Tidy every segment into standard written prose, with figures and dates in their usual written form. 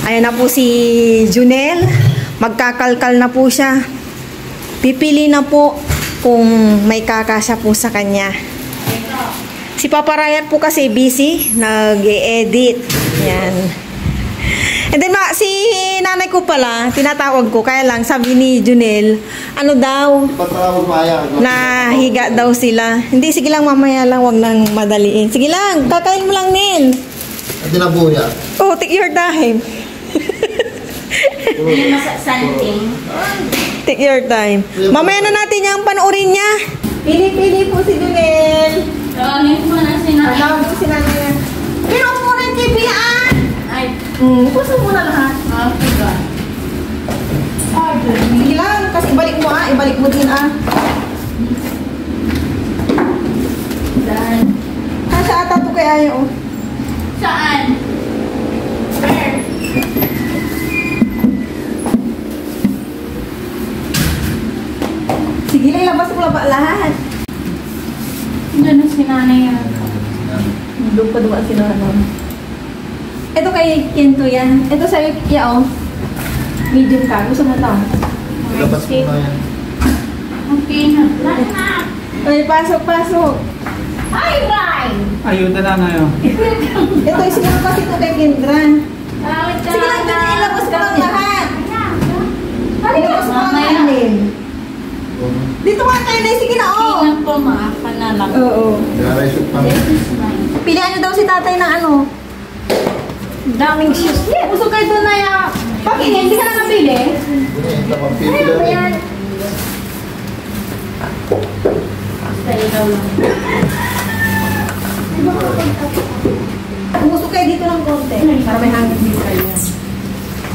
Ayan na po si Junel. Magkakalkal na po siya. Pipili na po kung may kakasya po sa kanya. Si Papa Ryan po kasi busy. Nag-e-edit. Yan. And then si nanay ko pala, tinatawag ko. Kaya lang sabi ni Junel, ano daw? Nahiga daw sila. Hindi, sige lang mamaya lang. Wag nang madaliin. Sige lang, kakain mo lang Nin. Hindi na buya. Oh, take your time. Take your time. Mamaya na natin yung panoorin niya. Pili-pili po si Junel. Tawagin ko na si nanay. Tawagin ko si nanay. Pero muna yung TV Ay. Puso mo na lahat. Sige lang, kasi ibalik mo ibalik mo din Saan? Sa ata to kay Ayo. Saan? Where? Sige lang, labas mo lahat. Hindi na si nanay yan. Doon pa dumaan si nanay. Ito kay Kento yan. Ito sa'yo, medium ka. Gusto mo ito? Labas mo na yan. Okay na. Lahat. Ay, pasok. Ay, Ray! Ayuda na ngayon. Ito, isilang kasi ito kay Kendra. Sige lang, dyan, ilabas mo lang lahat. Ilabas mo lang kanin. Dito nga kanin, sige na, Kailan po maafa na lang. Oo. Garay soup pa. Pilihan niyo daw si tatay ng ano. Daming shoes. Yeah, gusto kayo doon na yung... Bakit? Hindi ka na nabili? Ayun ba yan? Sa'yo daw lang. Kung gusto kayo dito ng konti, para may hangin dito kayo.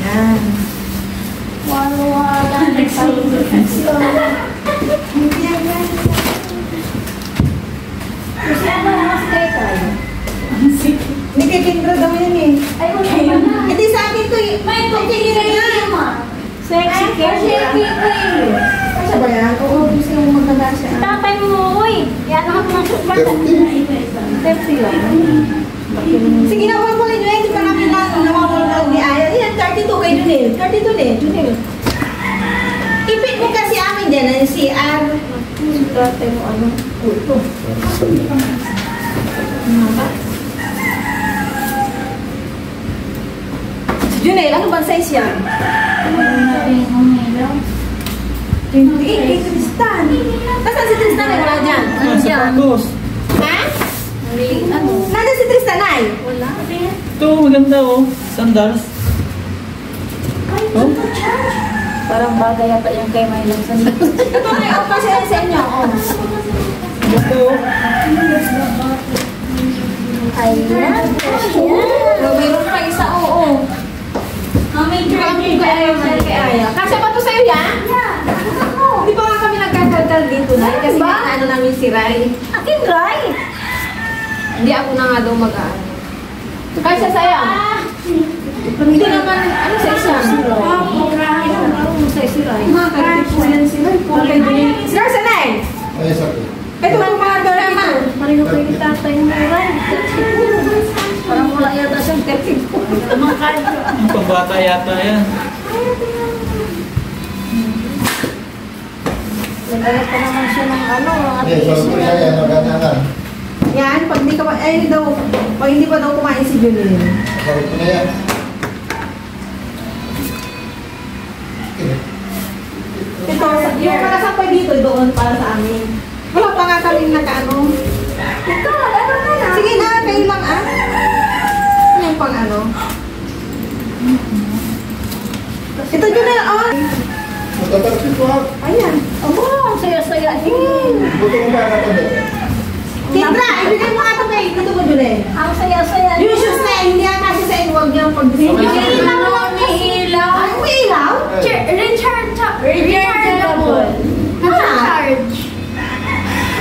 Yan. Wala. Yan. Kasi ano, mas kayo. Hindi kay Kendra daw yan eh. Ay, wala na. Hindi sa akin to eh. May pagkili na yan. Sexy Kendra. Kasi ba yan? Oo, gusto yung magkagasa. Tatay mo, uy. Yan ako ng sukat. 30 lang. Sige na, huwag mo rin yun. Hindi pa namin namamulog ni Aya. Yan, 32 kay Junel. 32 din, Junel. Ipit mo kasi amin dyan ang CR. Tatay mo ano? Ito. Junel, ano bang size yan? Tristan. Nasaan si Tristan ay wala dyan? Ano dyan? Ha? Ano? Nandun si Tristan ay? Wala. Ito, maganda oh. Sandals. Oh? Parang bagay yata yung kay Mylan Sandal. Ito ay o kasi sa inyo. Gusto oh. Ayan. Mayroon pa isa, oo. Mami, Kami kay Aya, kay Aya. Kasi ba ito sa'yo yan? Di ba nga kami nagkakalkal dito na? Kasi ano namin si Rai. Akin, Ray. Hindi ako na nga daw mag-ano. Kasi sa'yo. Hindi naman, ano sa isa? Ano sa isa? Mga po yan sila. Sir, sanay? Ay, sakit. Ito ang mga naman. Marino kayo ni tatay mo, Ray. Parang wala yata siyang 30 po. Ang pambata yata yan. Nagayat pa naman siya ng ano. Yes, sabi ko siya yan. Maganda. Yan, pag hindi ka pag hindi pa daw kumain si Junel. Sabi ko na yan. Ito, yung nakasapay dito, doon para sa amin. Wala pa nga kami nakaano. Ito, ano ka na? Sige na, kayo lang Ano yung pang ano? Ito Junel, Matatarapin ko ha. Ayan. Abo, ang saya-saya. Buto mo ba na ito? Kendra, ibigay mo nga ito kay dito mo Junel. Ang saya-saya. Yung shoes na hindi yan kasi sa inyo, huwag niyang pag-drink. Ilaw lang ni ilaw. Ay, may ilaw? Rechargeable. Nasa-charge.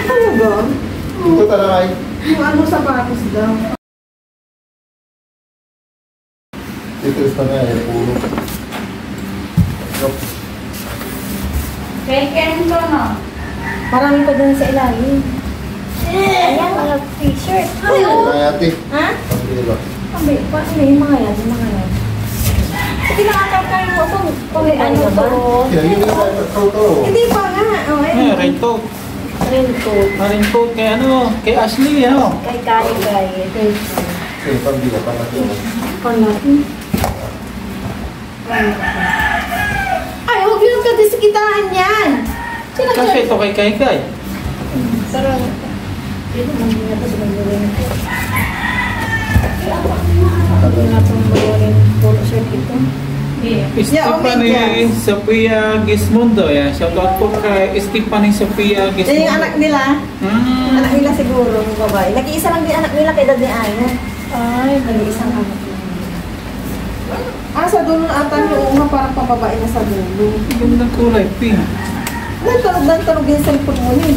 Ano ba? Ito talaga ay. Yung ano sapatos daw. Ito is na nga eh. Puro. Kay Kento, no? Marami pa dun sa ilalim. Ayan, mga t-shirt. Ay, oo. Ay, ate. Ha? Pagkilo. Paano yung mga yan? Yung mga yan. Hindi nakakakay mo ito. Ano to? Yeah, yun yung photo. Hindi pa nga. Oh, Eh, raincoat. Raincoat. Raincoat kay ano? Kay Ashley, ano? Kay Kay. Sige, pambila pa natin. Pangatin. Ay, huwag yun ka disikitaan yan. Kasi ito kay Kay. Sarang. Dito man din ito sa magbuhin. Hindi na itong magbuhin polo shirt ito. Stephanie Sophia Gismondo. Yan. Shoutout po kay Stephanie Sophia Gismondo. Yan yung anak nila. Anak nila siguro, yung babae. Nag-iisa lang din anak nila kay Dad ni Ana. Ay, Nag-iisang anak nila. Sa dulo ata yung uma parang pababae na sa dulo. Yung ng kulay pink. Nagtunog din sa likod mo yun.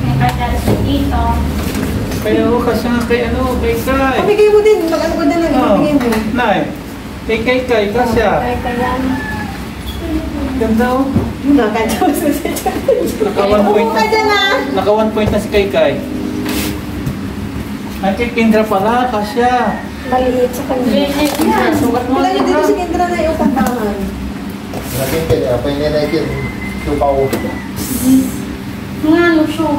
may katalas dito. Kaya ako kasi nga kay ano, kay Kay. Pamigay mo din, mag-ano ka din lang, ibigay mo. Nay, kay Kay kasi Kaya ganda oh. Naka 1 point Upo ka dyan ah! Naka 1 point na si Kay. Ay, kay Kendra pala, kasya. maliit sa kanya. Sukat mo Wala lang niyo dito si Kendra na yung kampahan. Natin kaya, pahingin na itin. Tupaw. Mga ano siya.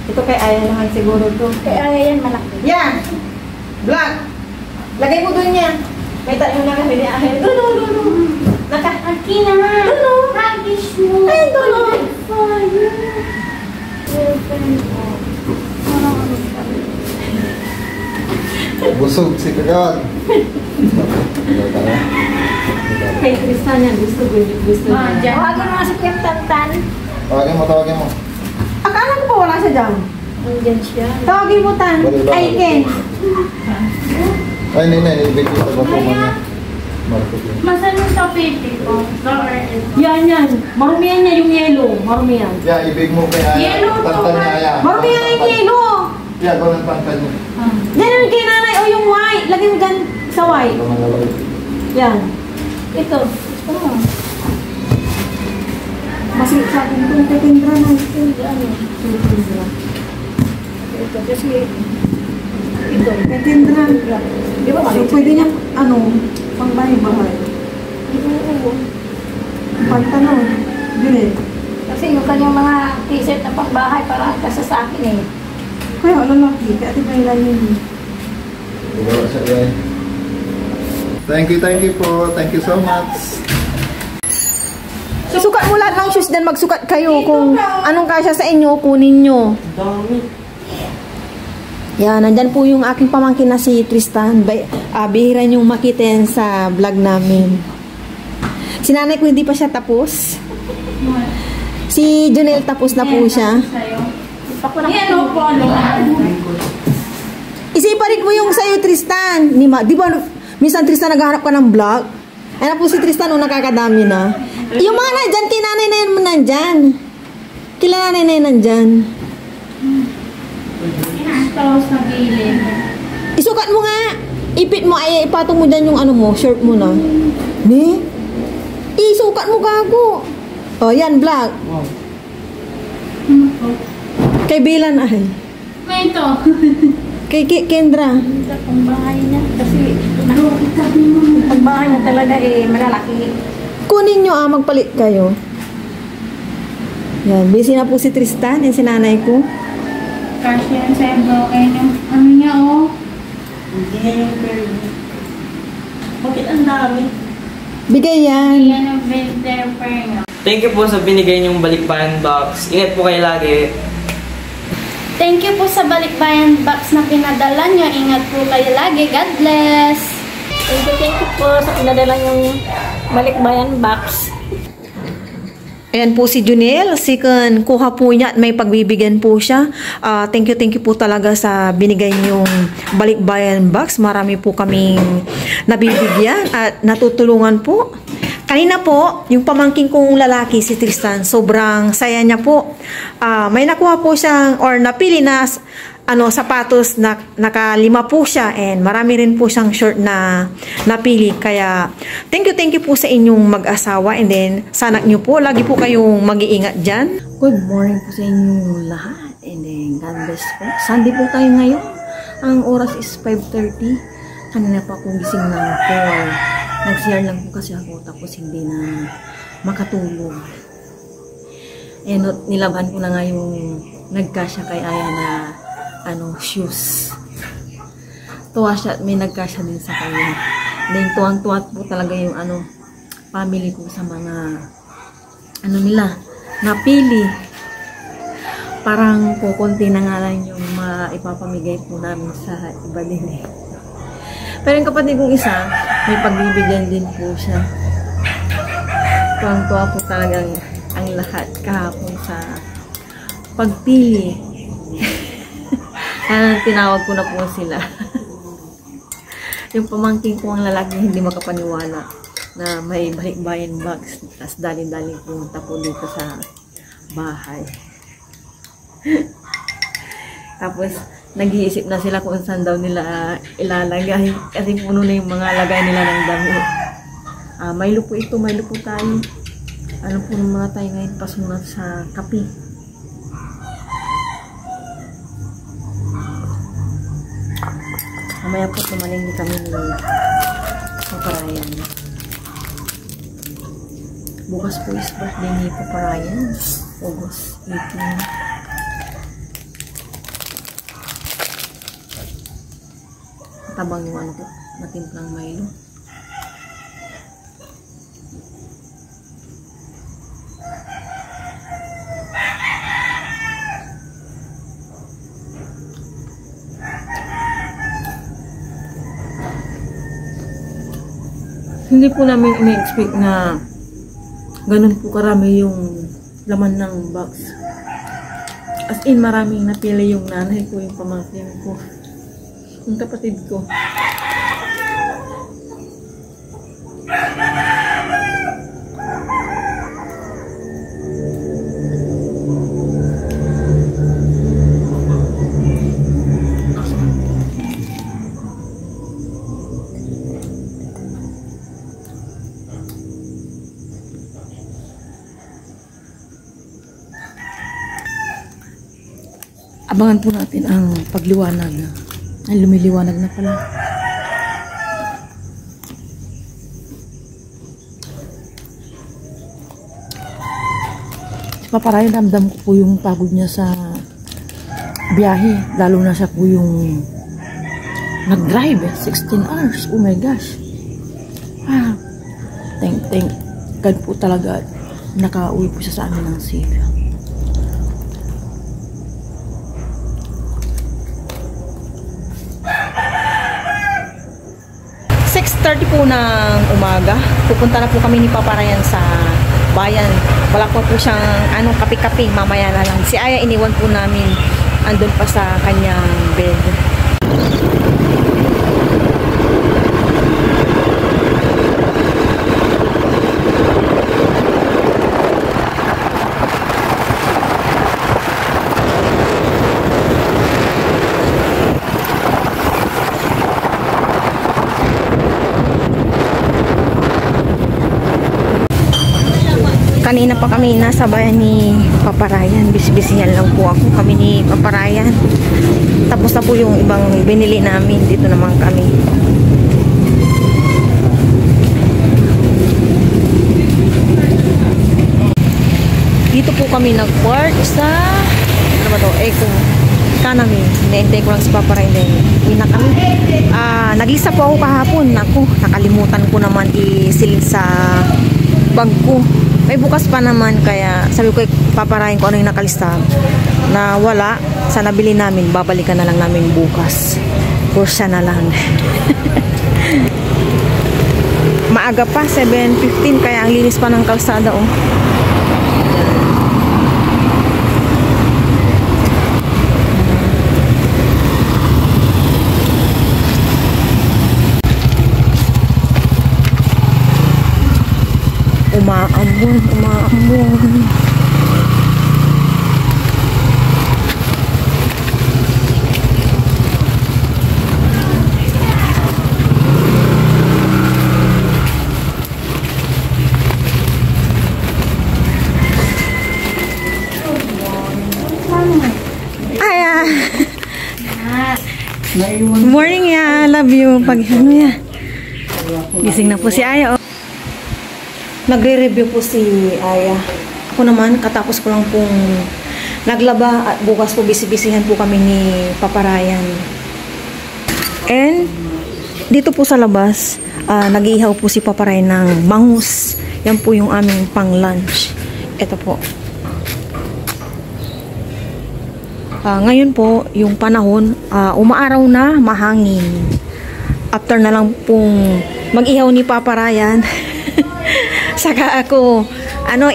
Ito kay Aya naman siguro to. Kaya yan malaki. Yan! Black! Lagay mo dun yan. May tayo na kami ni Aya. Doon. Naka. Akina nga. Hagis mo. Ay, doon. Busog si Kagan. Kay Tristan yan. Gusto niya. Tawagin mo nga si Kuya Tantan. Tawagin mo. Akala ko pa wala siya dyan. Andyan siya. Tawagin mo Tan. Ay, Ken. Ay, nilibig ko sa bato mo niya. Market yun. Masan yung tapete ko? Yan. Marumihan niya yung yellow. Marumihan. Yeah, ibig mo kay Aya. Yellow to, Tantan niya Aya. Marumihan yung yellow. Yeah, gawin ang tantan niya. Yan yung kay nanay. O yung white. Lagay mo dyan sa white. Yan. Ito. Ito mo. Masig sa akin ito. Kay Kendra na. Ano? Ito. Kasi ito. Kay Kendra. Di ba So, pwede niya, pang bahay-bahay. Oo. Pantalon. Dili. Kasi yung kanyang mga t-shirt na pangbahay para kasi sa akin eh. Kaya lalaki. Kaya ati pa yun. Gawa siya yan. Thank you po. Thank you so much. Sukat mo lahat ng shoes din. Magsukat kayo kung anong kasya sa inyo, kunin nyo. Yan, nandyan po yung aking pamangkin na si Tristan. Bihira niyong makita yan sa vlog namin. Si nanay ko hindi pa siya tapos. Si Junel tapos na po siya. Yan o po. Isiparit mo yung sa'yo, Tristan. Di ba, minsan Tristan naghahanap ka ng vlog? Ayan po si Tristan, nakakadami na. Yung mga nandyan, kay nanay na yun mo nandyan. Kila nanay na yun nandyan. Tapos na gilid. Isukat mo nga. Ipit mo, ay ipatong mo dyan yung ano mo, shirt mo na. Ni? Isukat mo gago. O, yan, black. Kay Bilan ay. May ito. Kay Kendra. Ito pang bahay na. Kasi pang bahay na talaga eh, malalaki. Kunin nyo magpalit kayo. Yan, busy na po si Tristan, yan si nanay ko. Kasi yan sa broken yung ano niya oh. Bakit ang dami? Bigay yan. Yan ang filter per niya. Thank you po sa binigay niyong balikbayan box. Ingat po kayo lagi. Thank you po sa balikbayan box na pinadala niyo. Ingat po kayo lagi. God bless. Thank you po sa pinadala yung balikbayan box. Ayan po si Junel, second kuha po niya at may pagbibigyan po siya. Thank you po talaga sa binigay niyong balikbayan box. Marami po kaming nabibigyan at natutulungan po. Kanina po, yung pamangking kong lalaki, si Tristan, sobrang saya niya po. May nakuha po siyang or napili na sapatos na nakalima po siya and marami rin po siyang short na napili. Kaya thank you po sa inyong mag-asawa and then sana nyo po lagi po kayong mag-iingat dyan. Good morning po sa inyong lahat and then God bless po. Sunday po tayo ngayon. Ang oras is 5:30. Kanina pa akong gising ng 4. Nag-CR lang po kasi ako tapos hindi na makatulog. Nilaban ko na nga yung nagkasya kay Aya na shoes. Tuwa siya, may nagkasya din sa kanya. Then tuwang-tuwa po talaga yung family ko sa mga nila napili. Parang kukunti na nga lang yung ipapamigay po namin sa iba din eh. Pero yung kapatid kong isa, may pagbibigyan din po siya. Tuwang-tuwa po talagang ang lahat kahapon sa pagpili. Kaya tinawag ko na po sila. Yung pamangkin ko ang lalaki hindi makapaniwala na may balikbayan box. Tapos daling-daling pumunta po dito sa bahay. Tapos nag-iisip na sila kung saan daw nila ilalagay. Kasi puno na yung mga lagay nila ng damit. Milo po ito, Milo po tayo. Ano po ng mga tayo ngayon pasunod sa kape. Mamaya po tumalinggi kami ni Paparayan. Bukas po is birthday ni Paparayan. August 18. Tabang yung ko, matimplang Milo. Hindi po namin ina-expect na ganun po karami yung laman ng box. As in, maraming napili yung nanay ko, yung pamangkin ko, yung kapatid ko. Abangan po natin ang pagliwanag. Ay, lumiliwanag na pala. Si Paparayan, damdam ko po yung pagod niya sa biyahe. Lalo na siya po yung nag-drive. 16 hours. Oh my gosh. Thank God po talaga. Nakauwi po siya sa amin ng safe. 6:30 po ng umaga. Pupunta na po kami ni Paparayan sa bayan. Wala po siyang kape-kape. Mamaya na lang. Si Aya iniwan po namin andun pa sa kanyang bed. Kanina pa kami nasa bayan ni Paparayan. Bisibisihan lang po ako. Kami ni Paparayan. Tapos na po yung ibang binili namin. Dito naman kami. Dito po kami nag-park sa kung Kanami. Hintay ko lang si Paparayan din. Uwi na kami. Naglista po ako kahapon. Naku, nakalimutan ko naman isilid sa bag ko. May bukas pa naman, kaya sabi ko Paparayan ko ano yung nakalista na wala. Sa nabili namin, babalikan na lang namin bukas. Kursa na lang. Maaga pa, 7:15, kaya ang linis pa ng kalsada oh. Umaambon. Naiwan. Good morning, ya. Love you. Pag ano ya. Gising na po si Aya. Oh. Nagre-review po si Aya. Ako naman, katapos ko lang pong naglaba at bukas po bisibisihan po kami ni Papa Ryan. And dito po sa labas, nag-iihaw po si Papa Ryan ng bangus. Yan po yung aming pang-lunch. Ito po. Ngayon po, yung panahon, umaaraw na, mahangin. After na lang pong mag-ihaw ni Papa Ryan, saka ako,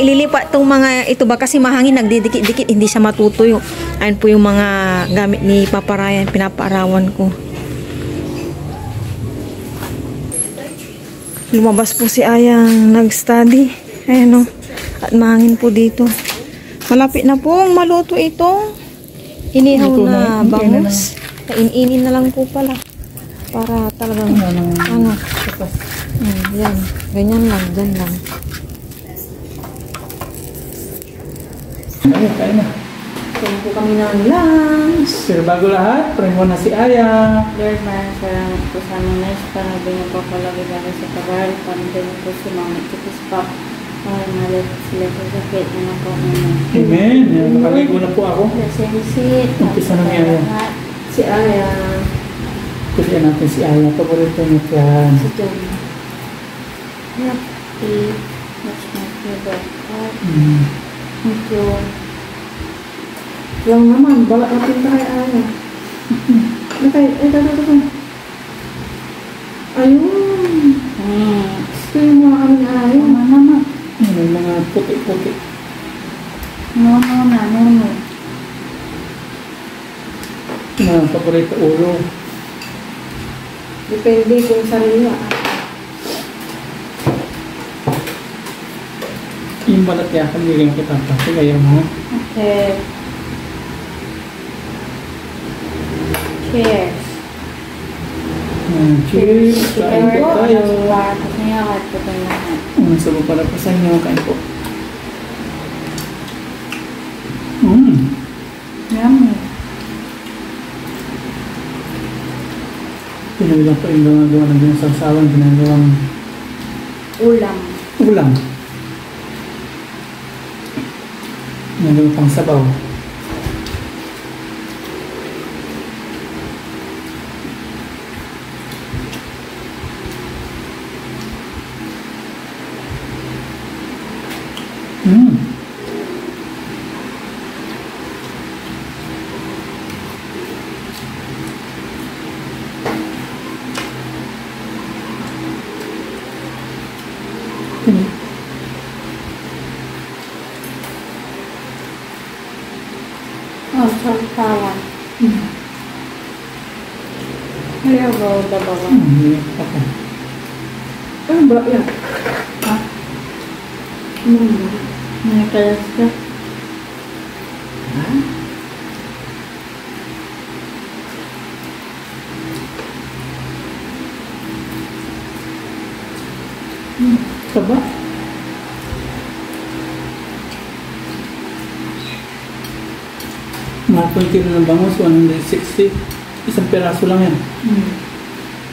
ililipat tong mga ito ba kasi mahangin, nagdidikit-dikit, hindi siya matutuyo. Ayun po yung mga gamit ni Papa Ryan, pinapaarawan ko. Lumabas po si Ayang nag-study. Ayan o. At mahangin po dito. Malapit na pong maluto ito. Inihaw na bangus. Kainin na lang po pala. Para talagang yan. Ganyan lang. Dyan lang. Kaya na. Kaya po kami ng lunch. Pero bago lahat, pray mo na si Aya. Lord, maraming salamat po sa aming nice para binigyan po ko lagi lagi sa kabaral. Pamilya po si Mama Chiquis Pop. Malit sila po sa faith na po. Amen. Nakaligo na po ako. Sensit. Umpisa na ni Aya. Si Aya. Kulian natin si Aya. Paborito niya yan. Si John. Happy. That's my favorite part. Thank you. Lang naman. Bala natin kay Aya. Ito. Ayun. Gusto yung mga kaming Aya. Mama. May mga puti-puti. No. Mga paborito ulo. Depende kung sarili. Yung balat yakan, bigyan kita pati. Kaya mo. Okay. Cheers. Cheers. Kain po tayo. Kasi nga kahit po tayo lahat. Sabi pala po sa inyo. Kain po. Yummy. Pinabilang po yung gumagawa ng ginasawsawan. Ginagawang Ulam. ulam. Ginagawang pang sabaw. Oh, sawan. Ayaw ba o dabawan? Okay. Ano ba yan? May kalas ka. Saba? Mga 20 na ng bangus, 160. Isang peraso lang yan.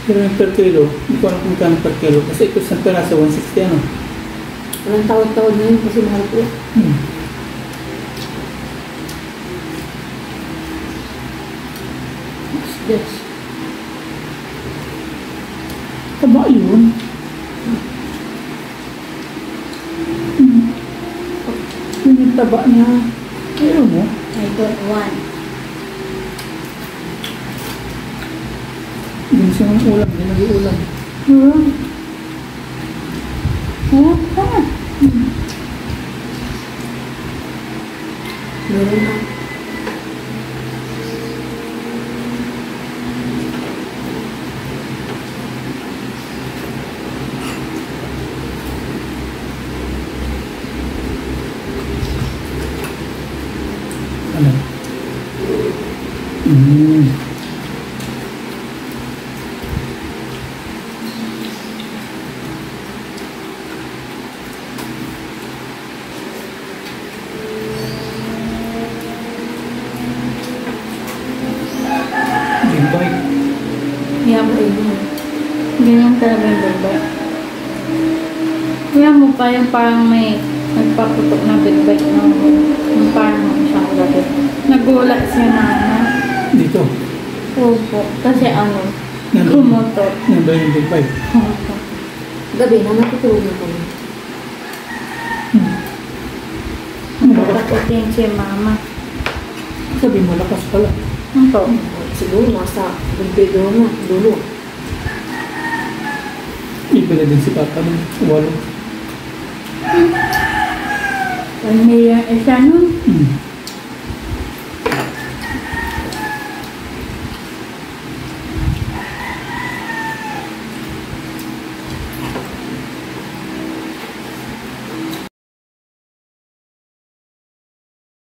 Pero yung per kilo, hindi ko alam kung kano per kilo. Kasi ito isang peraso, 160 ano. Walang tawad-tawad na yun kasi mahal po. Yes. Taba yun. Yun yung taba niya. Ayaw mo. I got one. Yung siya ng ulam, hindi nag-uulam. Meron na. Ano? Big bite. talaga yung big-bite. Kaya mo pa yung parang may nagpaputok na big-bite na yung parang siyang gabi. Nagulat siya na Dito. Opo. Kasi ano, Nandun. kumoto. Nandun yung big bite. Opo. Gabi na matutulog na kami. Natakutin si mama. Sabi mo, lakas pala. Opo. Siguro nasa bumpedo na, dulo. Ibila din si Papa ng 8. 1 million isa nun. Hmm.